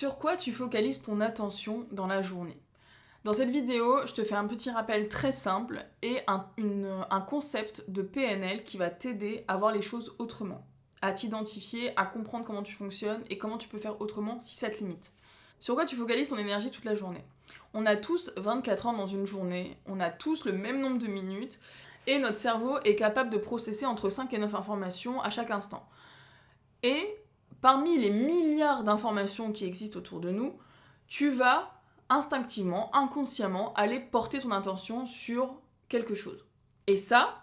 Sur quoi tu focalises ton attention dans la journée? Dans cette vidéo, je te fais un petit rappel très simple et un concept de PNL qui va t'aider à voir les choses autrement, à t'identifier, à comprendre comment tu fonctionnes et comment tu peux faire autrement si ça te limite. Sur quoi tu focalises ton énergie toute la journée? On a tous 24 heures dans une journée, on a tous le même nombre de minutes et notre cerveau est capable de processer entre 5 et 9 informations à chaque instant. Et parmi les milliards d'informations qui existent autour de nous, tu vas instinctivement, inconsciemment, aller porter ton attention sur quelque chose. Et ça,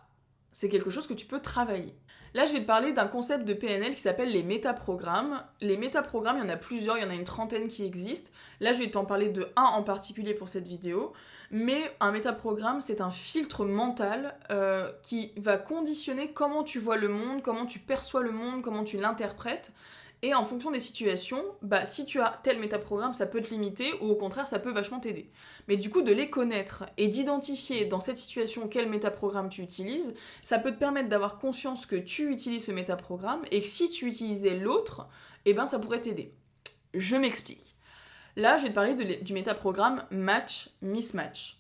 c'est quelque chose que tu peux travailler. Là, je vais te parler d'un concept de PNL qui s'appelle les métaprogrammes. Les métaprogrammes, il y en a plusieurs, il y en a une trentaine qui existent. Là, je vais t'en parler de un en particulier pour cette vidéo. Mais un métaprogramme, c'est un filtre mental qui va conditionner comment tu vois le monde, comment tu perçois le monde, comment tu l'interprètes. Et en fonction des situations, si tu as tel métaprogramme, ça peut te limiter ou au contraire, ça peut vachement t'aider. Mais du coup, de les connaître et d'identifier dans cette situation quel métaprogramme tu utilises, ça peut te permettre d'avoir conscience que tu utilises ce métaprogramme et que si tu utilisais l'autre, ça pourrait t'aider. Je m'explique. Là, je vais te parler du métaprogramme match-mismatch.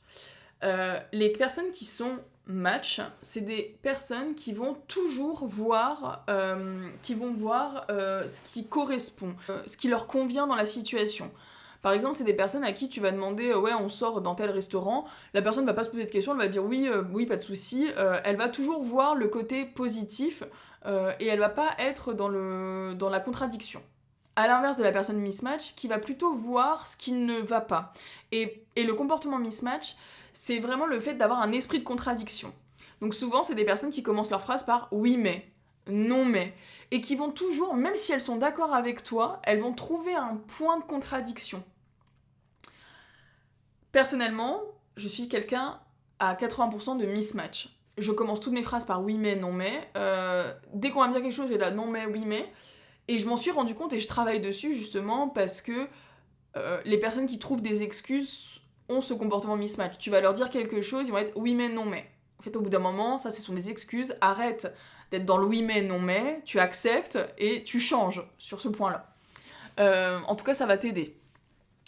Les personnes qui sont match, c'est des personnes qui vont toujours voir, ce qui correspond, ce qui leur convient dans la situation. Par exemple, c'est des personnes à qui tu vas demander ouais, on sort dans tel restaurant, la personne va pas se poser de questions, elle va dire oui, pas de souci, elle va toujours voir le côté positif et elle va pas être dans la contradiction. À l'inverse de la personne mismatch qui va plutôt voir ce qui ne va pas. Et le comportement mismatch, c'est vraiment le fait d'avoir un esprit de contradiction. Donc souvent, c'est des personnes qui commencent leur phrase par « oui mais »,« non mais », et qui vont toujours, même si elles sont d'accord avec toi, elles vont trouver un point de contradiction. Personnellement, je suis quelqu'un à 80% de mismatch. Je commence toutes mes phrases par « oui mais »,« non mais ». Dès qu'on va me dire quelque chose, je vais là « non mais »,« oui mais ». Et je m'en suis rendu compte et je travaille dessus justement parce que les personnes qui trouvent des excuses ont ce comportement mismatch. Tu vas leur dire quelque chose, ils vont être oui mais non mais. En fait, au bout d'un moment, ça ce sont des excuses. Arrête d'être dans le oui mais non mais, tu acceptes et tu changes sur ce point-là. En tout cas, ça va t'aider.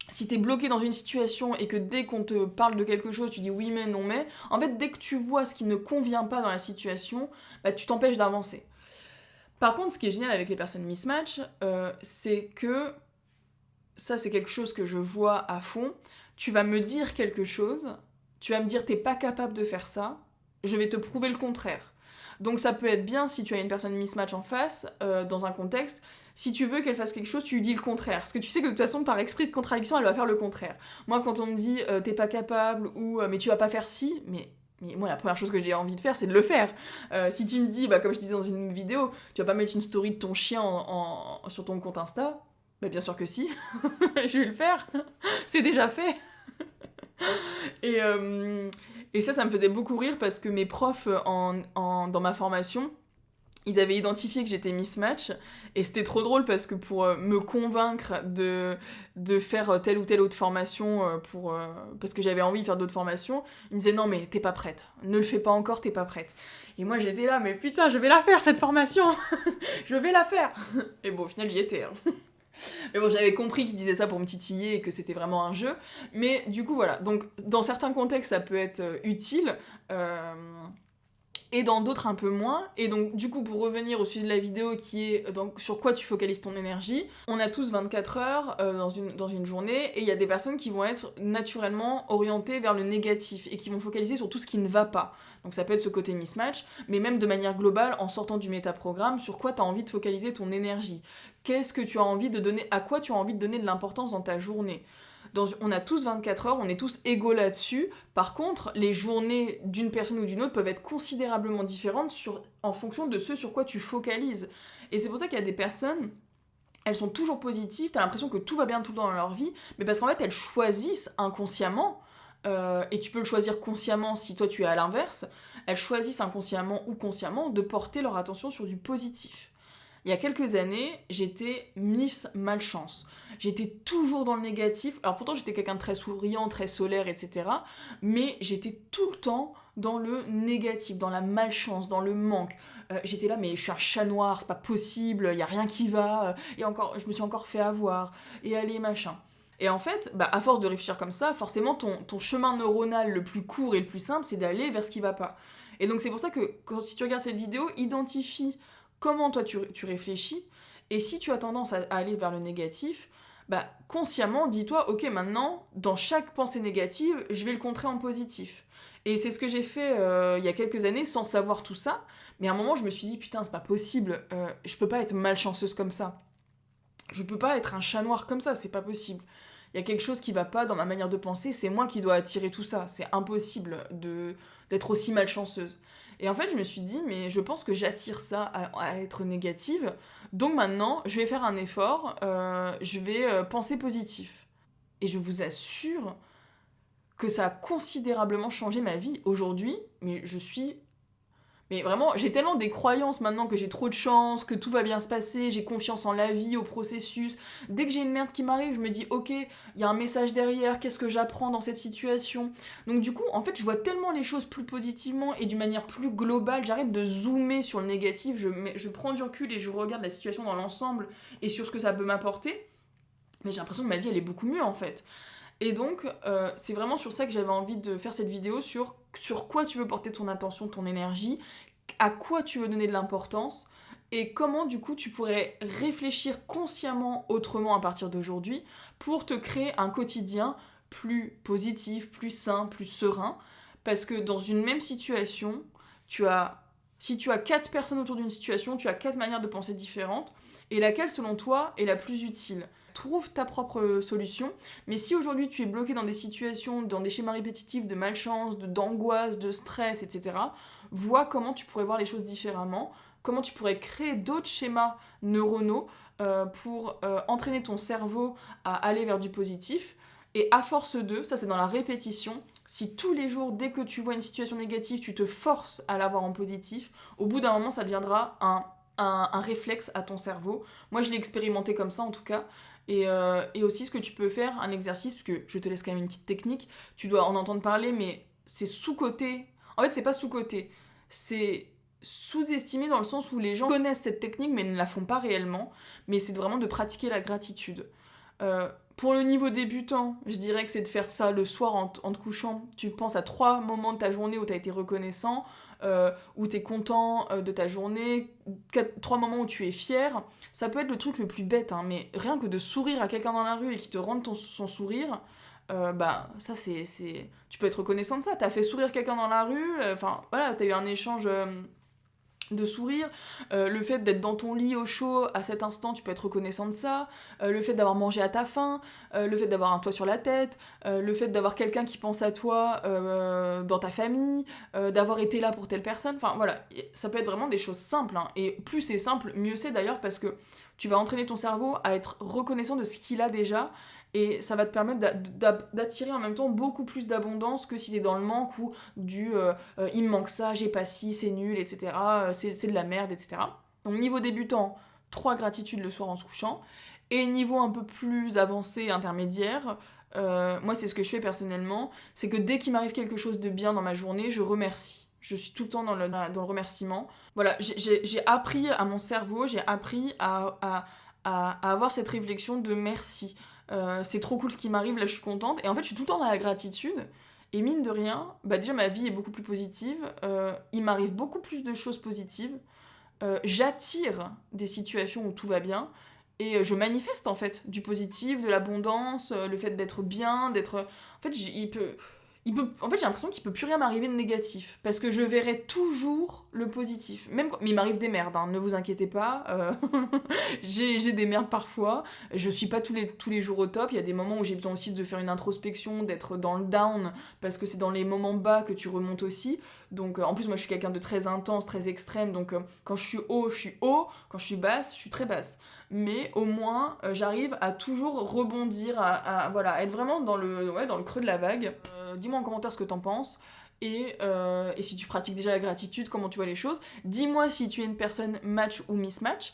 Si t'es bloqué dans une situation et que dès qu'on te parle de quelque chose, tu dis oui mais non mais, en fait, dès que tu vois ce qui ne convient pas dans la situation, tu t'empêches d'avancer. Par contre, ce qui est génial avec les personnes mismatch, c'est que ça, c'est quelque chose que je vois à fond. Tu vas me dire quelque chose, tu vas me dire t'es pas capable de faire ça, je vais te prouver le contraire. Donc ça peut être bien si tu as une personne mismatch en face, dans un contexte, si tu veux qu'elle fasse quelque chose, tu lui dis le contraire. Parce que tu sais que de toute façon, par esprit de contradiction, elle va faire le contraire. Moi, quand on me dit t'es pas capable ou mais tu vas pas faire ci, mais moi, la première chose que j'ai envie de faire, c'est de le faire. Si tu me dis, comme je disais dans une vidéo, tu vas pas mettre une story de ton chien sur ton compte Insta, bien sûr que si, je vais le faire, c'est déjà fait. Et ça me faisait beaucoup rire parce que mes profs dans ma formation, ils avaient identifié que j'étais mismatch et c'était trop drôle parce que pour me convaincre de faire telle ou telle autre formation parce que j'avais envie de faire d'autres formations, ils me disaient non mais t'es pas prête, ne le fais pas encore, t'es pas prête. Et moi j'étais là mais putain je vais la faire cette formation, je vais la faire. Et bon au final j'y étais. Mais bon, j'avais compris qu'ils disaient ça pour me titiller et que c'était vraiment un jeu. Mais du coup, voilà. Donc, dans certains contextes, ça peut être utile. Et dans d'autres, un peu moins. Et donc, du coup, pour revenir au sujet de la vidéo qui est donc, sur quoi tu focalises ton énergie, on a tous 24 heures dans une journée et il y a des personnes qui vont être naturellement orientées vers le négatif et qui vont focaliser sur tout ce qui ne va pas. Donc ça peut être ce côté mismatch, mais même de manière globale, en sortant du métaprogramme, sur quoi tu as envie de focaliser ton énergie. Qu'est-ce que tu as envie de donner, à quoi tu as envie de donner de l'importance dans ta journée. On a tous 24 heures, on est tous égaux là-dessus. Par contre, les journées d'une personne ou d'une autre peuvent être considérablement différentes en fonction de ce sur quoi tu focalises. Et c'est pour ça qu'il y a des personnes, elles sont toujours positives, t'as l'impression que tout va bien tout le temps dans leur vie, mais parce qu'en fait, elles choisissent inconsciemment, et tu peux le choisir consciemment si toi tu es à l'inverse, elles choisissent inconsciemment ou consciemment de porter leur attention sur du positif. Il y a quelques années, j'étais Miss Malchance. J'étais toujours dans le négatif. Alors pourtant, j'étais quelqu'un de très souriant, très solaire, etc. Mais j'étais tout le temps dans le négatif, dans la malchance, dans le manque. J'étais là, mais je suis un chat noir, c'est pas possible, il y a rien qui va, et encore, je me suis encore fait avoir, et allez, machin. Et en fait, à force de réfléchir comme ça, forcément, ton chemin neuronal le plus court et le plus simple, c'est d'aller vers ce qui va pas. Et donc, c'est pour ça que, si tu regardes cette vidéo, identifie comment toi tu réfléchis, et si tu as tendance à aller vers le négatif, consciemment, dis-toi, ok, maintenant, dans chaque pensée négative, je vais le contrer en positif. Et c'est ce que j'ai fait il y a quelques années sans savoir tout ça, mais à un moment, je me suis dit, putain, c'est pas possible, je peux pas être malchanceuse comme ça. Je peux pas être un chat noir comme ça, c'est pas possible. Il y a quelque chose qui va pas dans ma manière de penser, c'est moi qui dois attirer tout ça. C'est impossible d'être aussi malchanceuse. Et en fait, je me suis dit, mais je pense que j'attire ça à être négative. Donc maintenant, je vais faire un effort, je vais penser positif. Et je vous assure que ça a considérablement changé ma vie. Aujourd'hui, mais vraiment, j'ai tellement des croyances maintenant que j'ai trop de chance, que tout va bien se passer, j'ai confiance en la vie, au processus. Dès que j'ai une merde qui m'arrive, je me dis, ok, il y a un message derrière, qu'est-ce que j'apprends dans cette situation? Donc du coup, en fait, je vois tellement les choses plus positivement et d'une manière plus globale, j'arrête de zoomer sur le négatif, je prends du recul et je regarde la situation dans l'ensemble et sur ce que ça peut m'apporter. Mais j'ai l'impression que ma vie, elle est beaucoup mieux, en fait. Et donc, c'est vraiment sur ça que j'avais envie de faire cette vidéo, sur quoi tu veux porter ton attention, ton énergie, à quoi tu veux donner de l'importance, et comment du coup tu pourrais réfléchir consciemment autrement à partir d'aujourd'hui pour te créer un quotidien plus positif, plus sain, plus serein. Parce que dans une même situation, si tu as 4 personnes autour d'une situation, tu as 4 manières de penser différentes, et laquelle selon toi est la plus utile? Trouve ta propre solution, mais si aujourd'hui tu es bloqué dans des situations, dans des schémas répétitifs de malchance, d'angoisse, de stress, etc., vois comment tu pourrais voir les choses différemment, comment tu pourrais créer d'autres schémas neuronaux pour entraîner ton cerveau à aller vers du positif. Et à force de, ça c'est dans la répétition, si tous les jours, dès que tu vois une situation négative, tu te forces à la voir en positif, au bout d'un moment ça deviendra un réflexe à ton cerveau. Moi je l'ai expérimenté comme ça en tout cas. Et aussi ce que tu peux faire, un exercice, parce que je te laisse quand même une petite technique, tu dois en entendre parler, mais c'est sous-coté. En fait, c'est pas sous-coté, c'est sous-estimé dans le sens où les gens connaissent cette technique mais ne la font pas réellement, mais c'est vraiment de pratiquer la gratitude. Pour le niveau débutant, je dirais que c'est de faire ça le soir en te couchant. Tu penses à 3 moments de ta journée où tu as été reconnaissant, où tu es content de ta journée, 3 moments où tu es fier. Ça peut être le truc le plus bête, hein, mais rien que de sourire à quelqu'un dans la rue et qu'il te rende son sourire, ça c'est... Tu peux être reconnaissant de ça. T'as fait sourire quelqu'un dans la rue, voilà, t'as eu un échange... de sourire, le fait d'être dans ton lit au chaud à cet instant, tu peux être reconnaissant de ça, le fait d'avoir mangé à ta faim, le fait d'avoir un toit sur la tête, le fait d'avoir quelqu'un qui pense à toi dans ta famille, d'avoir été là pour telle personne, enfin voilà, ça peut être vraiment des choses simples, hein. Et plus c'est simple, mieux c'est d'ailleurs parce que tu vas entraîner ton cerveau à être reconnaissant de ce qu'il a déjà. Et ça va te permettre d'attirer en même temps beaucoup plus d'abondance que si t'es dans le manque ou il me manque ça, j'ai pas ci, c'est nul, etc. C'est de la merde, etc. Donc niveau débutant, 3 gratitudes le soir en se couchant. Et niveau un peu plus avancé, intermédiaire, moi c'est ce que je fais personnellement, c'est que dès qu'il m'arrive quelque chose de bien dans ma journée, je remercie. Je suis tout le temps dans le remerciement. Voilà, j'ai appris à mon cerveau, j'ai appris à avoir cette réflexion de merci. C'est trop cool ce qui m'arrive, là je suis contente. Et en fait, je suis tout le temps dans la gratitude. Et mine de rien, déjà ma vie est beaucoup plus positive. Il m'arrive beaucoup plus de choses positives. J'attire des situations où tout va bien. Et je manifeste en fait du positif, de l'abondance, le fait d'être bien, d'être... En fait, en fait, j'ai l'impression qu'il peut plus rien m'arriver de négatif. Parce que je verrai toujours le positif. Mais il m'arrive des merdes, hein, ne vous inquiétez pas. J'ai des merdes parfois. Je suis pas tous les jours au top. Il y a des moments où j'ai besoin aussi de faire une introspection, d'être dans le down. Parce que c'est dans les moments bas que tu remontes aussi. Donc, en plus, moi, je suis quelqu'un de très intense, très extrême. Donc, quand je suis haut, je suis haut. Quand je suis basse, je suis très basse. Mais au moins, j'arrive à toujours rebondir, voilà, être vraiment dans le creux de la vague. Dis-moi en commentaire ce que t'en penses. Et si tu pratiques déjà la gratitude, comment tu vois les choses. Dis-moi si tu es une personne match ou mismatch.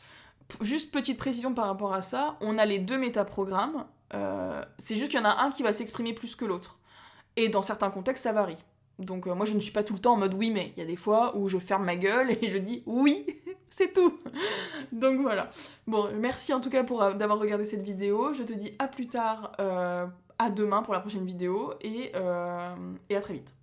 Juste petite précision par rapport à ça, on a les 2 métaprogrammes. C'est juste qu'il y en a un qui va s'exprimer plus que l'autre. Et dans certains contextes, ça varie. Donc moi je ne suis pas tout le temps en mode oui mais, il y a des fois où je ferme ma gueule et je dis oui, c'est tout. Donc voilà. Bon, merci en tout cas d'avoir regardé cette vidéo, je te dis à plus tard, à demain pour la prochaine vidéo, et à très vite.